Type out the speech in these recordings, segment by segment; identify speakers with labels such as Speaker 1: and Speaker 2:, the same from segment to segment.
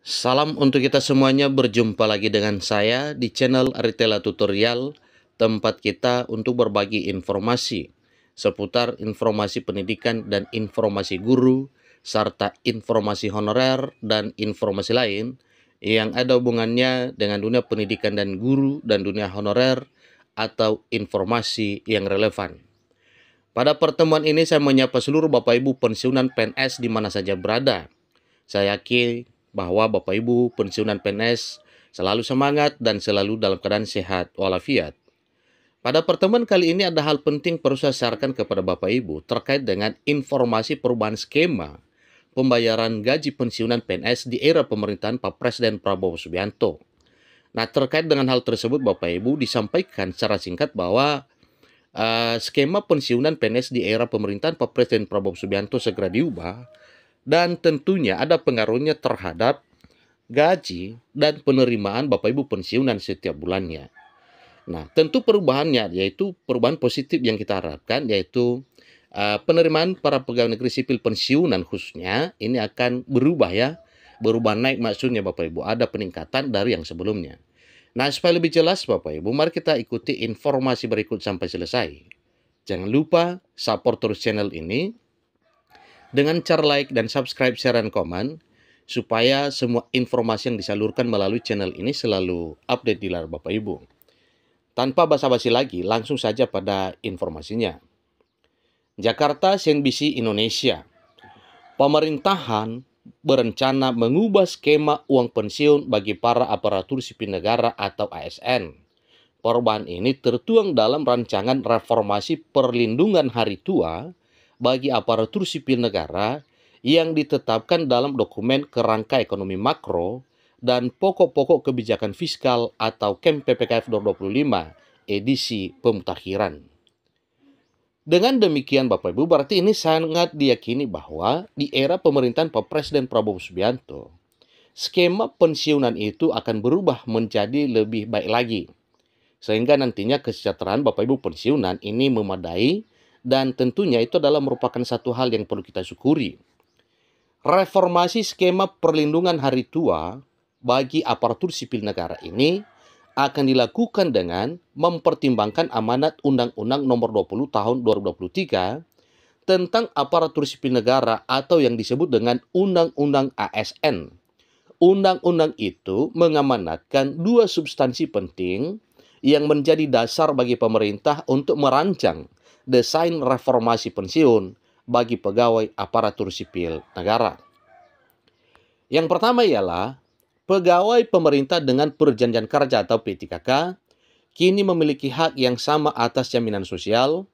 Speaker 1: Salam untuk kita semuanya, berjumpa lagi dengan saya di channel Aritela Tutorial, tempat kita untuk berbagi informasi seputar informasi pendidikan dan informasi guru, serta informasi honorer dan informasi lain yang ada hubungannya dengan dunia pendidikan dan guru dan dunia honorer atau informasi yang relevan. Pada pertemuan ini saya menyapa seluruh Bapak Ibu pensiunan PNS di mana saja berada. Saya yakin bahwa Bapak Ibu pensiunan PNS selalu semangat dan selalu dalam keadaan sehat walafiat. Pada pertemuan kali ini ada hal penting perlu saya sarankan kepada Bapak Ibu terkait dengan informasi perubahan skema pembayaran gaji pensiunan PNS di era pemerintahan Pak Presiden Prabowo Subianto. Nah, terkait dengan hal tersebut Bapak Ibu disampaikan secara singkat bahwa skema pensiunan PNS di era pemerintahan Pak Presiden Prabowo Subianto segera diubah dan tentunya ada pengaruhnya terhadap gaji dan penerimaan Bapak Ibu pensiunan setiap bulannya. Nah, tentu perubahannya yaitu perubahan positif yang kita harapkan, yaitu penerimaan para pegawai negeri sipil pensiunan khususnya ini akan berubah ya, berubah naik maksudnya Bapak Ibu, ada peningkatan dari yang sebelumnya. Nah, supaya lebih jelas Bapak Ibu, mari kita ikuti informasi berikut sampai selesai. Jangan lupa support terus channel ini dengan cara like dan subscribe, share, dan komen, supaya semua informasi yang disalurkan melalui channel ini selalu update di layar Bapak Ibu. Tanpa basa-basi lagi, langsung saja pada informasinya. Jakarta, CNBC Indonesia. Pemerintahan berencana mengubah skema uang pensiun bagi para aparatur sipil negara atau ASN. Perubahan ini tertuang dalam rancangan reformasi perlindungan hari tua bagi aparatur sipil negara yang ditetapkan dalam dokumen kerangka ekonomi makro dan pokok-pokok kebijakan fiskal atau KEM PPKF 2025 edisi pemutakhiran. Dengan demikian Bapak Ibu, berarti ini sangat diyakini bahwa di era pemerintahan Pak Presiden Prabowo Subianto, skema pensiunan itu akan berubah menjadi lebih baik lagi. Sehingga nantinya kesejahteraan Bapak Ibu pensiunan ini memadai dan tentunya itu adalah merupakan satu hal yang perlu kita syukuri. Reformasi skema perlindungan hari tua bagi aparatur sipil negara ini akan dilakukan dengan mempertimbangkan amanat Undang-Undang Nomor 20 Tahun 2023 tentang aparatur sipil negara atau yang disebut dengan Undang-Undang ASN. Undang-undang itu mengamanatkan dua substansi penting yang menjadi dasar bagi pemerintah untuk merancang desain reformasi pensiun bagi pegawai aparatur sipil negara. Yang pertama ialah pegawai pemerintah dengan perjanjian kerja atau P3K kini memiliki hak yang sama atas jaminan sosial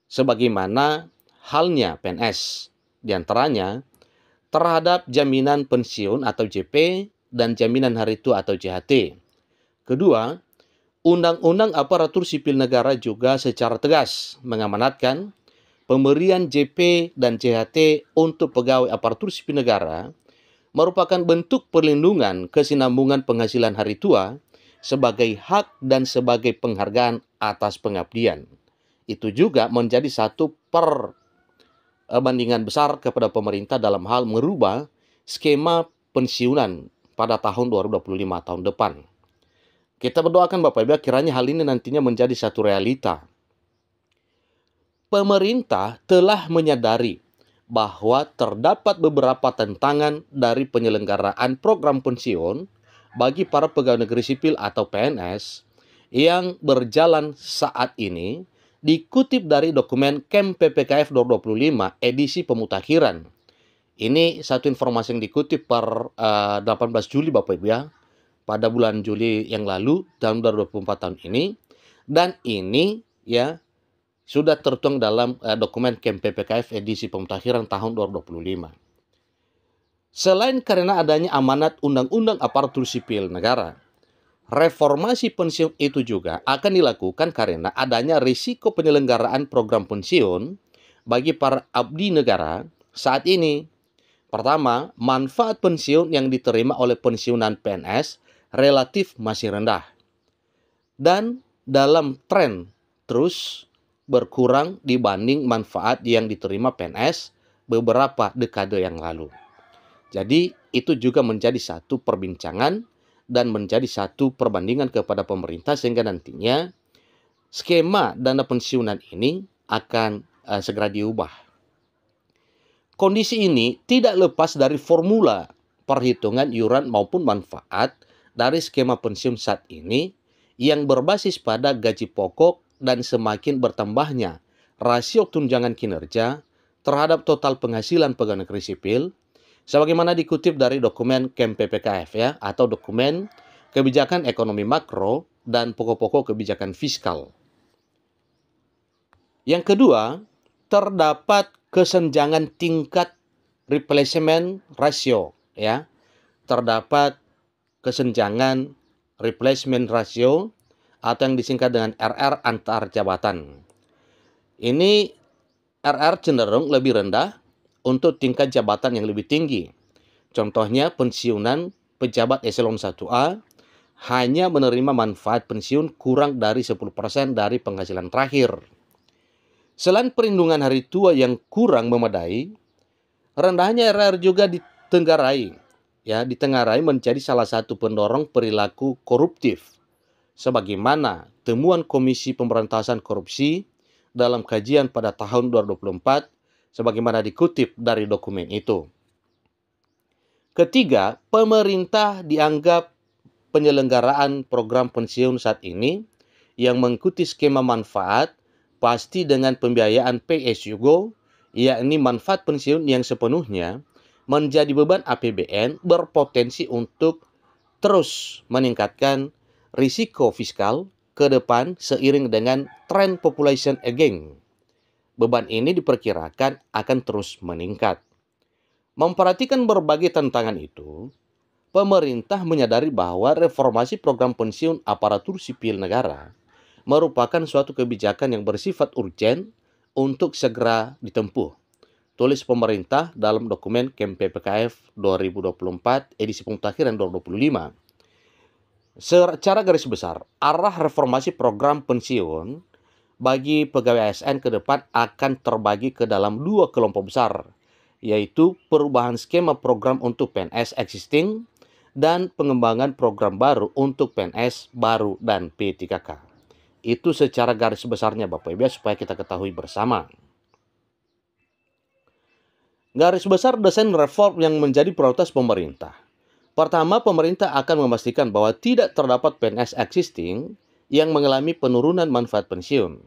Speaker 1: sebagaimana halnya PNS, di antaranya terhadap jaminan pensiun atau JP dan jaminan hari tua atau JHT. Kedua, Undang-Undang Aparatur Sipil Negara juga secara tegas mengamanatkan pemberian JP dan JHT untuk pegawai aparatur sipil negara merupakan bentuk perlindungan kesinambungan penghasilan hari tua sebagai hak dan sebagai penghargaan atas pengabdian. Itu juga menjadi satu perbandingan besar kepada pemerintah dalam hal merubah skema pensiunan pada tahun 2025 tahun depan. Kita berdoakan Bapak Ibu kiranya hal ini nantinya menjadi satu realita. Pemerintah telah menyadari bahwa terdapat beberapa tantangan dari penyelenggaraan program pensiun bagi para pegawai negeri sipil atau PNS yang berjalan saat ini, dikutip dari dokumen KEM PPKF 2025 edisi pemutakhiran. Ini satu informasi yang dikutip per 18 Juli Bapak Ibu ya, pada bulan Juli yang lalu tahun 2024 tahun ini, dan ini ya sudah tertuang dalam dokumen KEM PPKF edisi pemutakhiran tahun 2025. Selain karena adanya amanat Undang-Undang Aparatur Sipil Negara, reformasi pensiun itu juga akan dilakukan karena adanya risiko penyelenggaraan program pensiun bagi para abdi negara saat ini. Pertama, manfaat pensiun yang diterima oleh pensiunan PNS relatif masih rendah dan dalam tren terus berkurang dibanding manfaat yang diterima PNS beberapa dekade yang lalu. Jadi itu juga menjadi satu perbincangan dan menjadi satu perbandingan kepada pemerintah sehingga nantinya skema dana pensiunan ini akan segera diubah. Kondisi ini tidak lepas dari formula perhitungan iuran maupun manfaat dari skema pensiun saat ini yang berbasis pada gaji pokok dan semakin bertambahnya rasio tunjangan kinerja terhadap total penghasilan pegawai negeri sipil sebagaimana dikutip dari dokumen KEM-PPKF ya, atau dokumen kebijakan ekonomi makro dan pokok-pokok kebijakan fiskal. Yang kedua, terdapat kesenjangan tingkat replacement ratio ya. Terdapat kesenjangan replacement ratio atau yang disingkat dengan RR antar jabatan. Ini RR cenderung lebih rendah untuk tingkat jabatan yang lebih tinggi. Contohnya pensiunan pejabat eselon 1A hanya menerima manfaat pensiun kurang dari 10% dari penghasilan terakhir. Selain perlindungan hari tua yang kurang memadai, rendahnya RR juga ditengarai menjadi salah satu pendorong perilaku koruptif. Sebagaimana temuan Komisi Pemberantasan Korupsi dalam kajian pada tahun 2024, sebagaimana dikutip dari dokumen itu. Ketiga, pemerintah dianggap penyelenggaraan program pensiun saat ini yang mengikuti skema manfaat pasti dengan pembiayaan PSUGO, yakni manfaat pensiun yang sepenuhnya menjadi beban APBN berpotensi untuk terus meningkatkan risiko fiskal ke depan seiring dengan tren population aging. Beban ini diperkirakan akan terus meningkat. Memperhatikan berbagai tantangan itu, pemerintah menyadari bahwa reformasi program pensiun aparatur sipil negara merupakan suatu kebijakan yang bersifat urgen untuk segera ditempuh. Tulis pemerintah dalam dokumen KEM-PPKF 2024 edisi pemutakhiran 2025. Secara garis besar, arah reformasi program pensiun bagi pegawai ASN ke depan akan terbagi ke dalam dua kelompok besar, yaitu perubahan skema program untuk PNS existing dan pengembangan program baru untuk PNS baru dan P3K. Itu secara garis besarnya Bapak Ibu supaya kita ketahui bersama. Garis besar desain reform yang menjadi prioritas pemerintah. Pertama, pemerintah akan memastikan bahwa tidak terdapat PNS existing yang mengalami penurunan manfaat pensiun.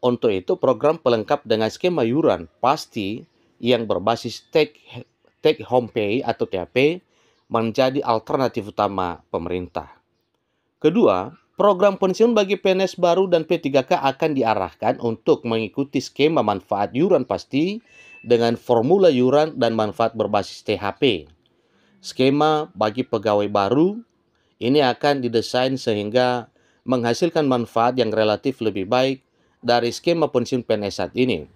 Speaker 1: Untuk itu, program pelengkap dengan skema iuran pasti yang berbasis take home pay atau THP menjadi alternatif utama pemerintah. Kedua, program pensiun bagi PNS baru dan P3K akan diarahkan untuk mengikuti skema manfaat iuran pasti dengan formula iuran dan manfaat berbasis THP. Skema bagi pegawai baru ini akan didesain sehingga menghasilkan manfaat yang relatif lebih baik dari skema pensiun PNS saat ini.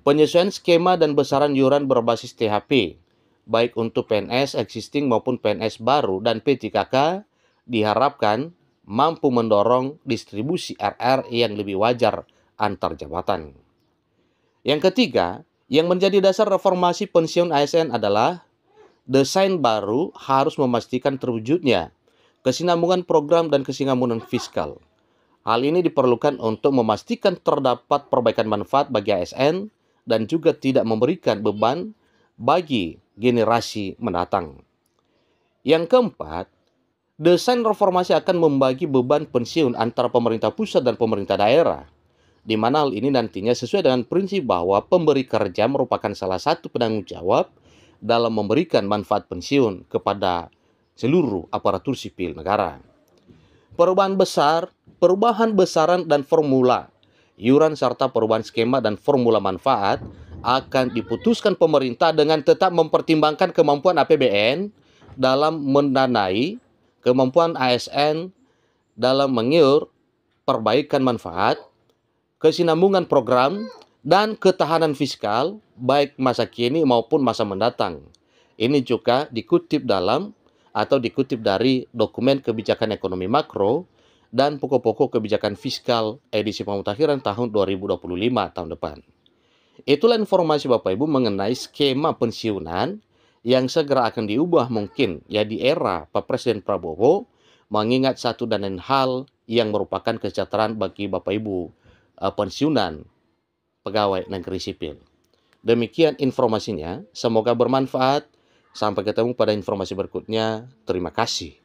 Speaker 1: Penyesuaian skema dan besaran iuran berbasis THP, baik untuk PNS existing maupun PNS baru dan P3K, diharapkan mampu mendorong distribusi RR yang lebih wajar antar jabatan. Yang ketiga, yang menjadi dasar reformasi pensiun ASN adalah desain baru harus memastikan terwujudnya kesinambungan program dan kesinambungan fiskal. Hal ini diperlukan untuk memastikan terdapat perbaikan manfaat bagi ASN dan juga tidak memberikan beban bagi generasi mendatang. Yang keempat, desain reformasi akan membagi beban pensiun antara pemerintah pusat dan pemerintah daerah, di mana hal ini nantinya sesuai dengan prinsip bahwa pemberi kerja merupakan salah satu penanggung jawab dalam memberikan manfaat pensiun kepada seluruh aparatur sipil negara. Perubahan besaran dan formula iuran serta perubahan skema dan formula manfaat akan diputuskan pemerintah dengan tetap mempertimbangkan kemampuan APBN dalam mendanai, kemampuan ASN dalam mengiur perbaikan manfaat, kesinambungan program, dan ketahanan fiskal baik masa kini maupun masa mendatang. Ini juga dikutip dari dokumen kebijakan ekonomi makro dan pokok-pokok kebijakan fiskal edisi pemutakhiran tahun 2025 tahun depan. Itulah informasi Bapak Ibu mengenai skema pensiunan yang segera akan diubah mungkin ya di era Pak Presiden Prabowo, mengingat satu dan lain hal yang merupakan kesejahteraan bagi Bapak Ibu pensiunan pegawai negeri sipil. Demikian informasinya, semoga bermanfaat. Sampai ketemu pada informasi berikutnya. Terima kasih.